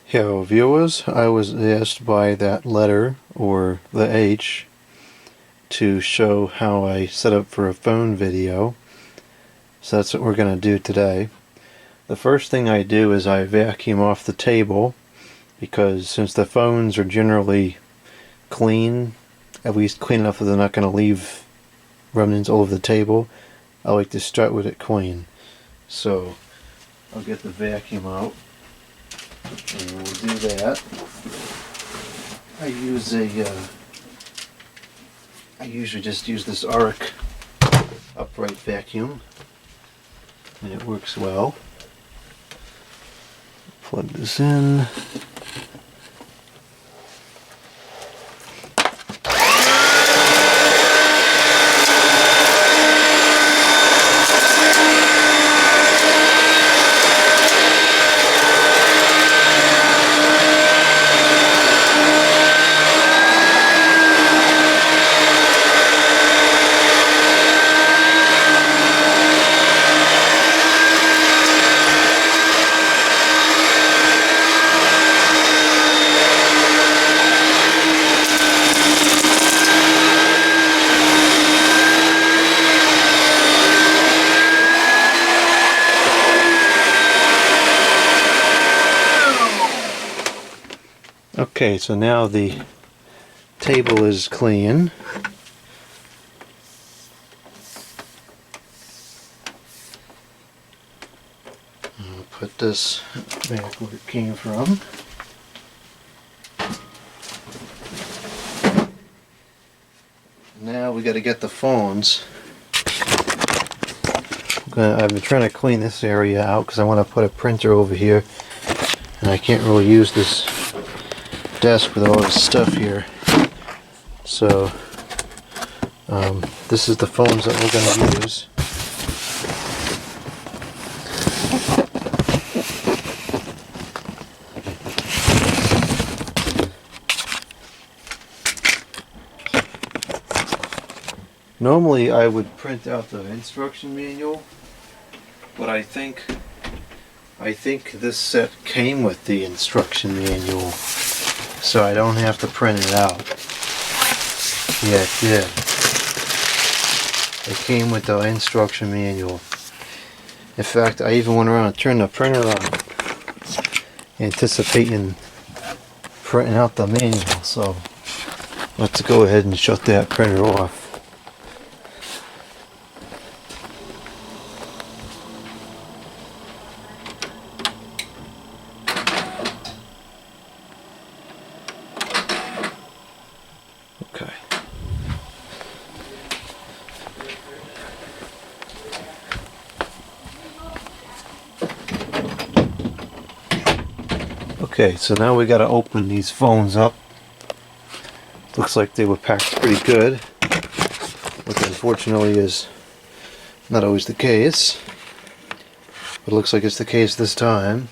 Hello viewers, I was asked by that letter, or the H, to show how I set up for a phone video. So that's what we're going to do today. The first thing I do is I vacuum off the table, because since the phones are generally clean, at least clean enough that they're not going to leave remnants all over the table, I like to start with it clean. So I'll get the vacuum out. And we'll do that. I usually just use this Arc upright vacuum, and it works well. Plug this in. Okay, so now the table is clean. I'll put this back where it came from. Now we got to get the phones. I've been trying to clean this area out because I want to put a printer over here, and I can't really use this desk with all this stuff here. So this is the phones that we're going to use. Normally I would print out the instruction manual, but I think this set came with the instruction manual, so I don't have to print it out. Yeah, it did. It came with the instruction manual. In fact, I even went around and turned the printer on, anticipating printing out the manual. So let's go ahead and shut that printer off. Okay. Okay, so now we got to open these phones up. Looks like they were packed pretty good, which unfortunately is not always the case. But it looks like it's the case this time.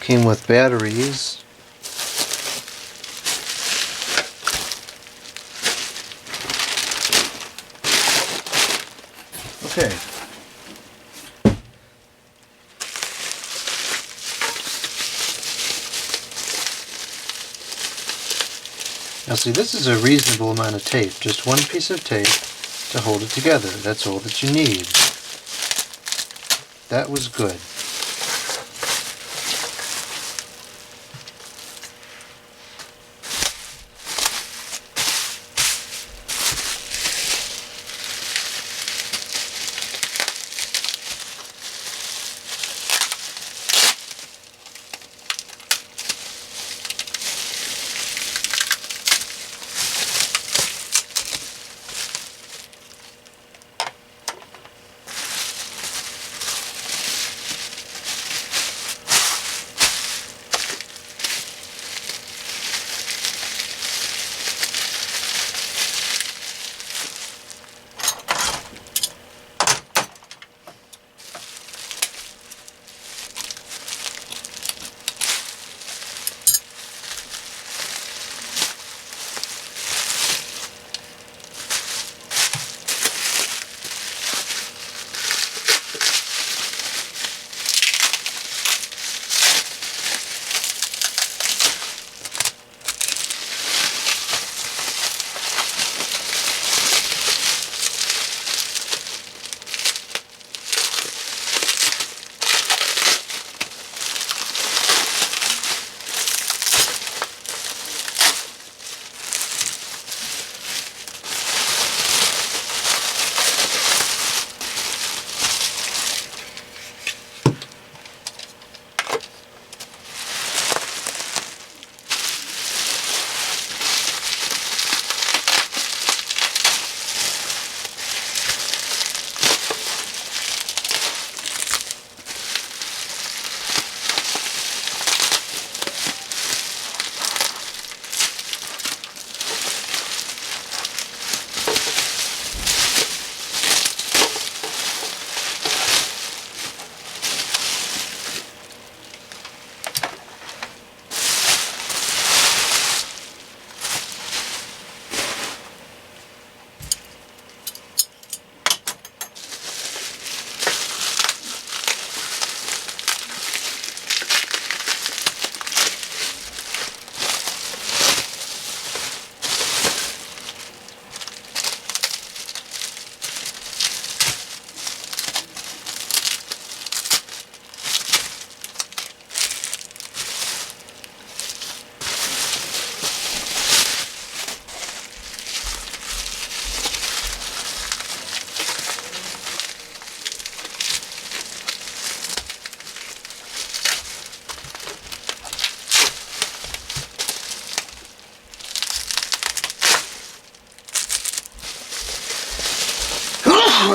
Came with batteries. Okay. Now see, this is a reasonable amount of tape. Just one piece of tape to hold it together. That's all that you need. That was good. I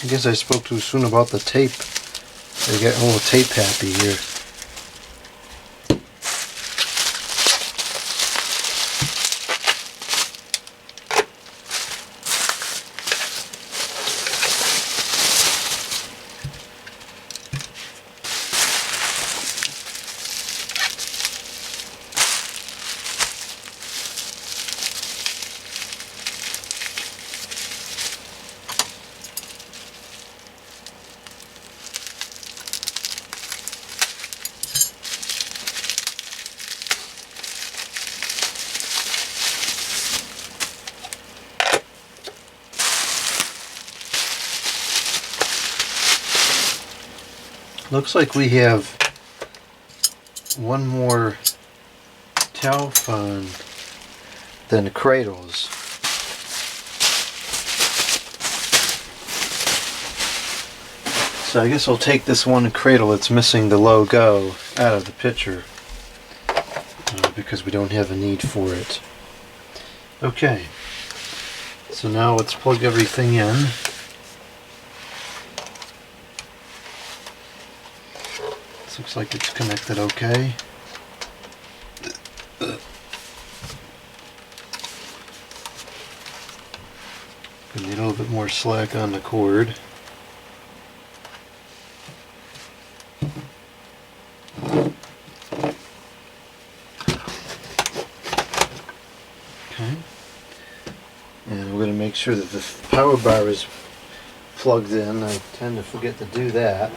guess I spoke too soon about the tape. I get a little tape happy here. Looks like we have one more telephone than cradles. So I guess I'll take this one cradle that's missing the logo out of the picture because we don't have a need for it. Okay, so now let's plug everything in. This looks like it's connected okay. We need a little bit more slack on the cord. Okay. And we're going to make sure that the power bar is plugged in. I tend to forget to do that.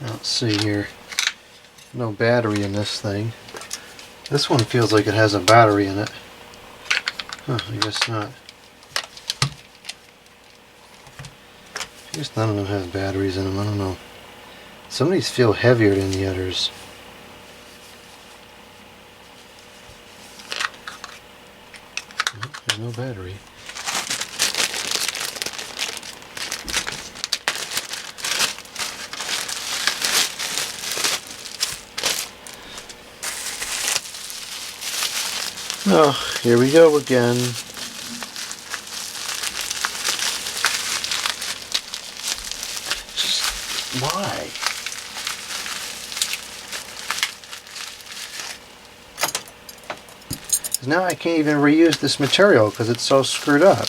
Let's see here. No battery in this thing. This one feels like it has a battery in it. Huh, I guess not. I guess none of them have batteries in them. I don't know. Some of these feel heavier than the others. There's no battery. Oh, here we go again. Just why? Now I can't even reuse this material because it's so screwed up.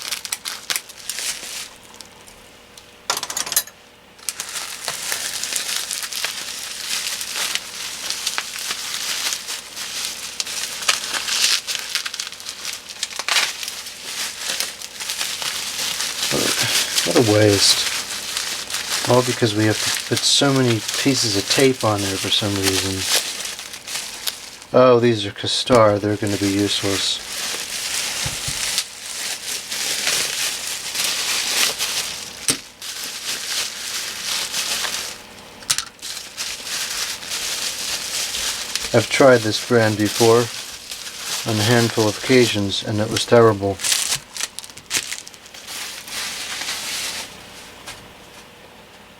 What a waste. All because we have to put so many pieces of tape on there for some reason. Oh, these are Castar. They're going to be useless. I've tried this brand before on a handful of occasions and it was terrible.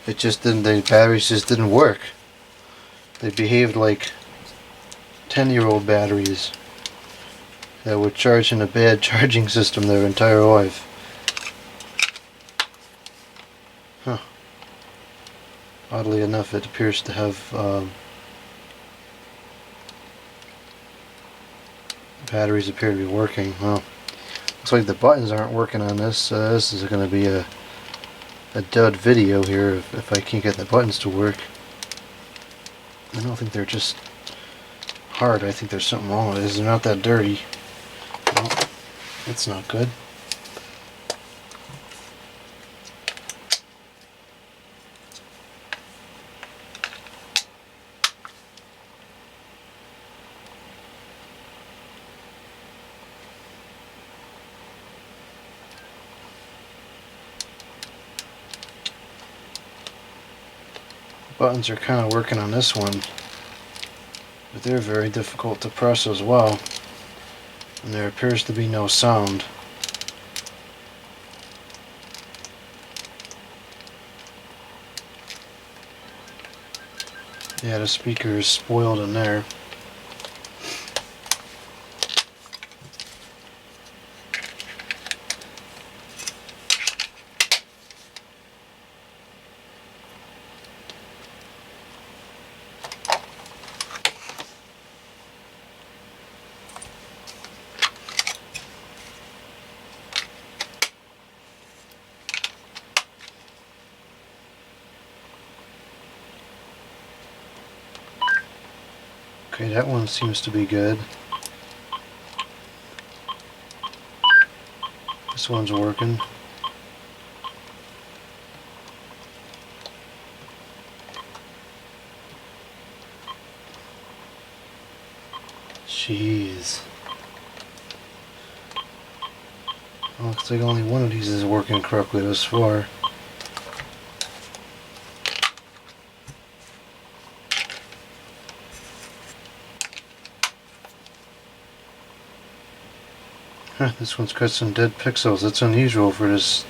It just didn't, the batteries just didn't work. They behaved like 10-year-old batteries that were charged in a bad charging system their entire life. Huh. Oddly enough, it appears to have batteries appear to be working. Well, looks like the buttons aren't working on this. This is going to be a dud video here if I can't get the buttons to work. I don't think they're just hard. I think there's something wrong with it. They're not that dirty. Well, that's not good. Buttons are kind of working on this one, but they're very difficult to press as well, and there appears to be no sound. Yeah, the speaker is spoiled in there. Okay, that one seems to be good. This one's working. Jeez. Looks like only one of these is working correctly thus far. Huh, this one's got some dead pixels. That's unusual for this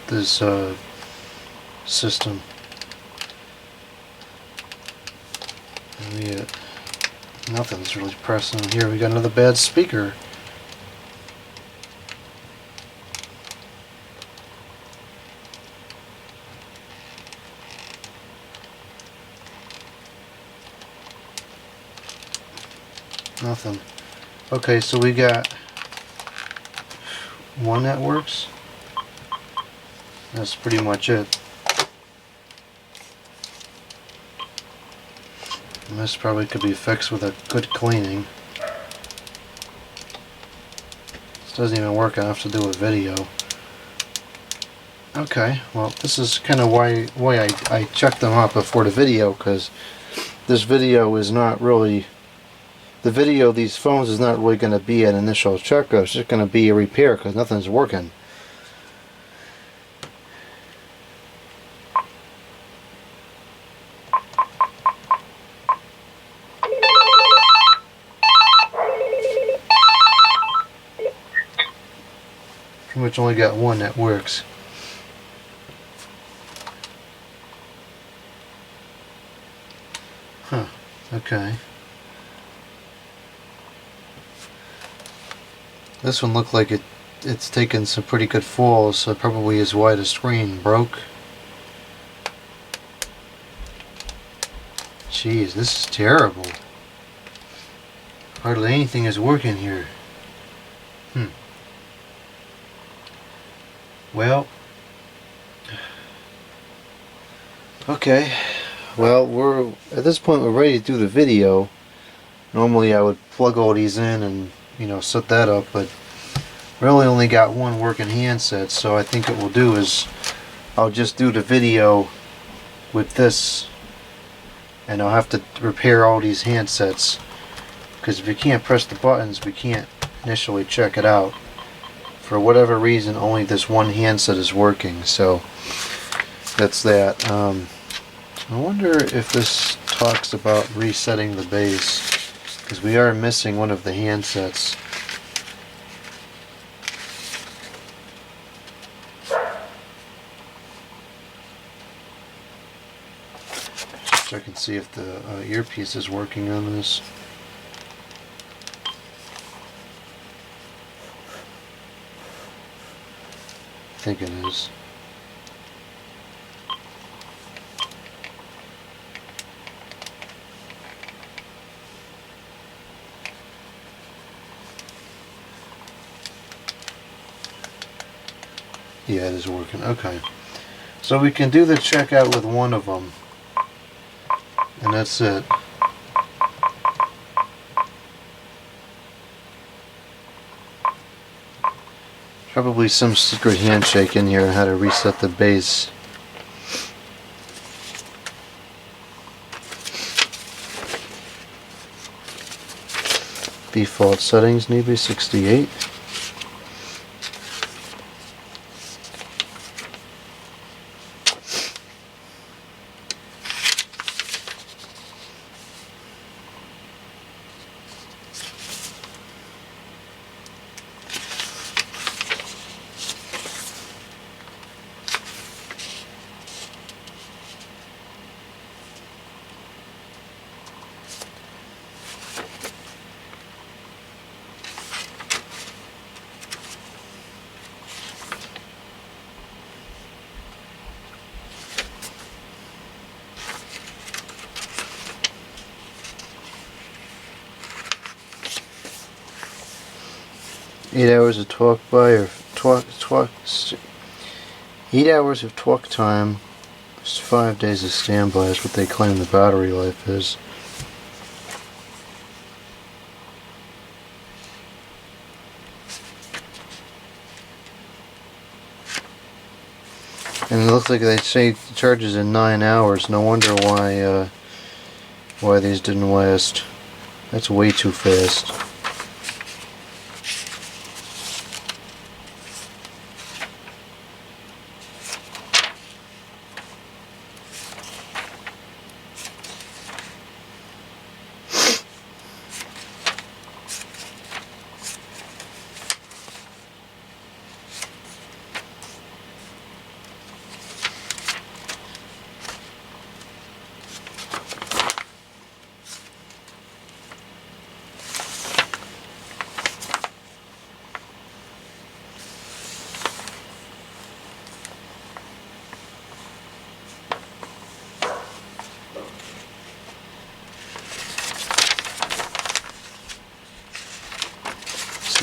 system. And yet, nothing's really pressing here. We got another bad speaker. Nothing. Okay, so we got one that works. That's pretty much it. And this probably could be fixed with a good cleaning. This doesn't even work enough to do a video. Okay, well this is kind of why I checked them out before the video, because this video is not really, the video of these phones is not really going to be an initial checkup. It's just going to be a repair because nothing's working. Pretty much only got one that works. Huh, okay. This one looked like it's taken some pretty good falls, so probably is why the screen broke. Jeez, this is terrible. Hardly anything is working here. Well, okay. Well, we're at this point we're ready to do the video. Normally I would plug all these in and, you know, set that up, but really only got one working handset, so I think what we'll do is I'll just do the video with this, and I'll have to repair all these handsets, because if you can't press the buttons we can't initially check it out. For whatever reason only this one handset is working, so that's that. I wonder if this talks about resetting the base, because we are missing one of the handsets. Check and see if the earpiece is working on this. I think it is. Yeah, it is working. Okay. So we can do the checkout with one of them. And that's it. Probably some secret handshake in here on how to reset the base. Default settings need to be 68. 8 hours of talk by or 8 hours of talk time. 5 days of standby is what they claim the battery life is. And it looks like they say it charges in 9 hours. No wonder why these didn't last. That's way too fast.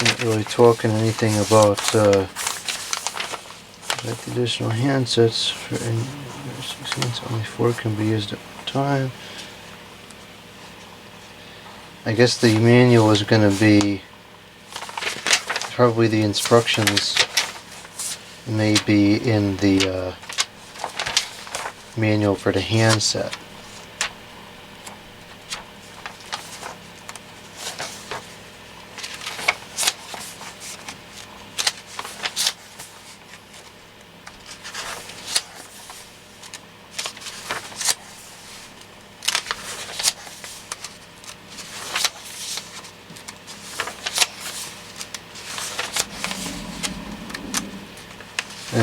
Not really talking anything about additional handsets for 16, only 4 can be used at a time. I guess the manual is going to be probably the instructions may be in the manual for the handset.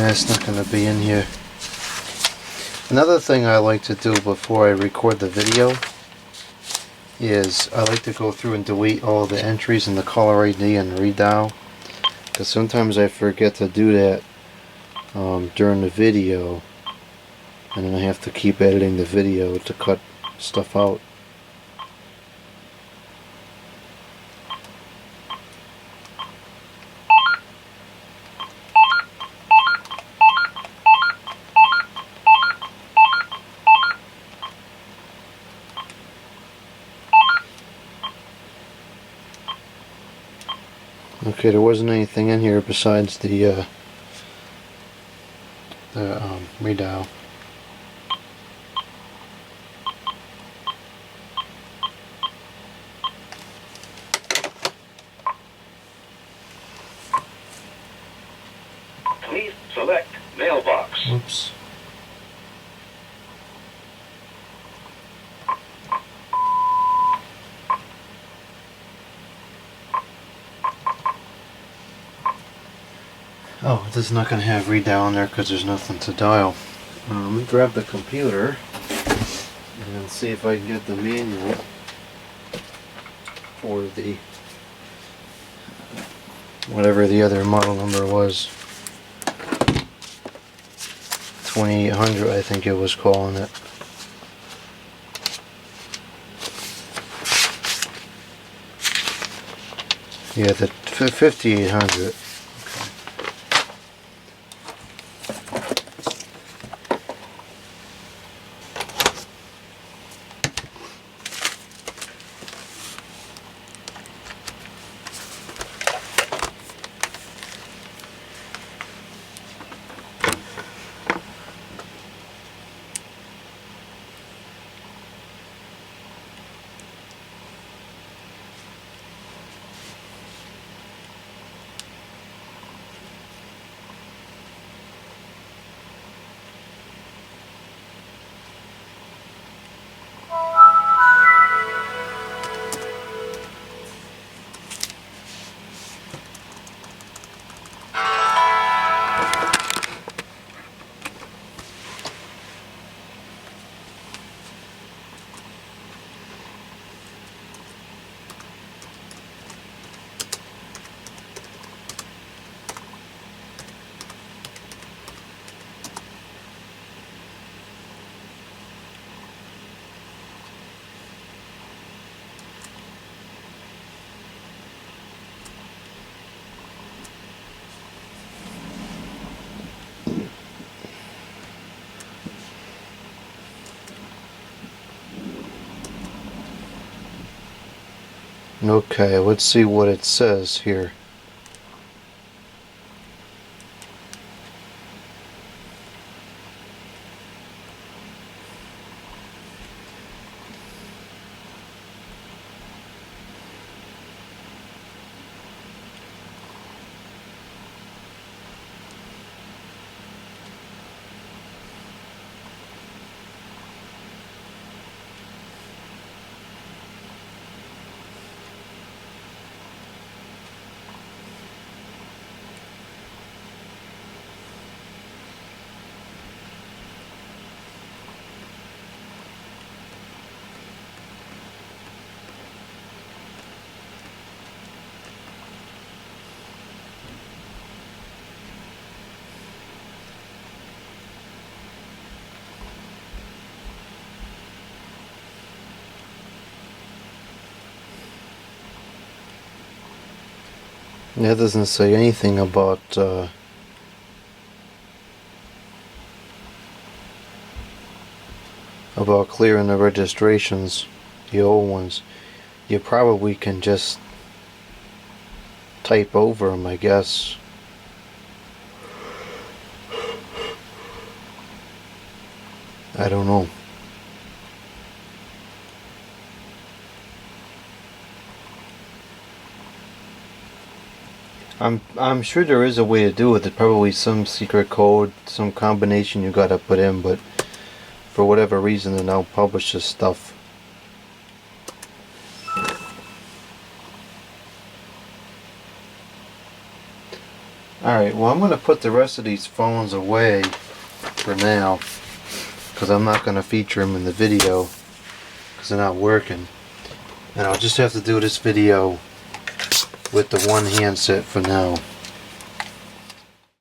It's not going to be in here. Another thing I like to do before I record the video is I like to go through and delete all the entries in the caller ID and redial, because sometimes I forget to do that during the video, and then I have to keep editing the video to cut stuff out. Okay, there wasn't anything in here besides the redial. Please select mailbox. Oops. Oh, this is not going to have redial in there because there's nothing to dial. Let me grab the computer and see if I can get the manual for the whatever the other model number was. 2800, I think it was calling it. Yeah, the 5800. Okay, let's see what it says here. That doesn't say anything about clearing the registrations, the old ones. You probably can just type over them, I guess. I don't know. I'm sure there is a way to do it. There's probably some secret code, some combination you gotta put in, but for whatever reason they now publish this stuff. Alright, well I'm gonna put the rest of these phones away for now, because I'm not gonna feature them in the video because they're not working, and I'll just have to do this video with the one handset for now.